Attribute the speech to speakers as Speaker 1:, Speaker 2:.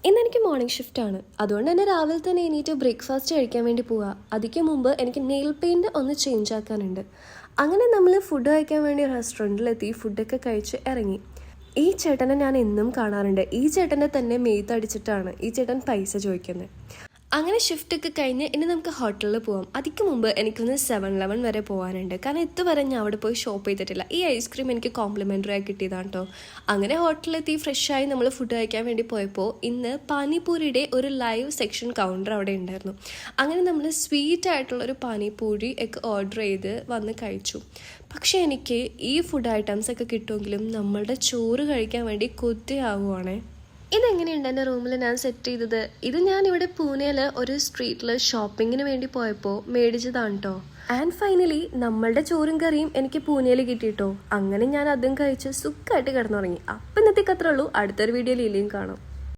Speaker 1: ഇന്ന് എനിക്ക് morning shift ആണ്. അതുകൊണ്ട് തന്നെ രാവിലെ തന്നെ എണീറ്റ് ബ്രേക്ക്ഫാസ്റ്റ് കഴിക്കാൻ വേണ്ടി പോവുക. അതിക്ക് മുമ്പ് എനിക്ക് നെയിൽ പെയിൻറ് ഒന്ന് ചേഞ്ച് ആക്കാനുണ്ട്. അങ്ങനെ നമ്മൾ ഫുഡ് കഴിക്കാൻ വേണ്ടി റെസ്റ്റോറൻറ്റിലെത്തി ഫുഡൊക്കെ കഴിച്ച് ഇറങ്ങി. ഈ ചേട്ടനെ ഞാൻ എന്നും കാണാറുണ്ട്. ഈ ചേട്ടനെ തന്നെ മെയ്ത്തടിച്ചിട്ടാണ് ഈ ചേട്ടൻ പൈസ ചോദിക്കുന്നത്. അങ്ങനെ ഷിഫ്റ്റൊക്കെ കഴിഞ്ഞ് ഇനി നമുക്ക് ഹോട്ടലിൽ പോകാം. അതിക്ക് മുമ്പ് എനിക്കൊന്ന് 7-Eleven വരെ പോകാനുണ്ട്. കാരണം ഇതുവരെ ഞാൻ അവിടെ പോയി ഷോപ്പ് ചെയ്തിട്ടില്ല. ഈ ഐസ്ക്രീം എനിക്ക് കോംപ്ലിമെൻ്ററി ആയി കിട്ടിയതാണ് കേട്ടോ. അങ്ങനെ ഹോട്ടലിലെത്തി ഫ്രഷായി നമ്മൾ ഫുഡ് കഴിക്കാൻ വേണ്ടി പോയപ്പോൾ ഇന്ന് പാനിപൂരിയുടെ ഒരു ലൈവ് സെക്ഷൻ കൗണ്ടർ അവിടെ ഉണ്ടായിരുന്നു. അങ്ങനെ നമ്മൾ സ്വീറ്റ് ആയിട്ടുള്ളൊരു പാനിപൂരി ഒക്കെ ഓർഡർ ചെയ്ത് വന്ന് കഴിച്ചു. പക്ഷേ എനിക്ക് ഈ ഫുഡ് ഐറ്റംസ് ഒക്കെ കിട്ടുമെങ്കിലും നമ്മളുടെ ചോറ് കഴിക്കാൻ വേണ്ടി കൊതിയാവുകയാണേ. ഇതെങ്ങനെയുണ്ട് എൻ്റെ റൂമിൽ ഞാൻ സെറ്റ് ചെയ്തത്? ഇത് ഞാനിവിടെ പൂനെയിൽ ഒരു സ്ട്രീറ്റിൽ ഷോപ്പിങ്ങിന് വേണ്ടി പോയപ്പോൾ മേടിച്ചതാണ് കേട്ടോ. ആൻഡ് ഫൈനലി നമ്മളുടെ ചോറും കറിയും എനിക്ക് പൂനെയിൽ കിട്ടിയിട്ടോ. അങ്ങനെ ഞാൻ അതും കഴിച്ച് സുഖമായിട്ട് കിടന്നുറങ്ങി. അപ്പം ഇന്നത്തേക്ക് അത്രേ ഉള്ളൂ. അടുത്തൊരു വീഡിയോയിൽ ഇനിയും കാണാം.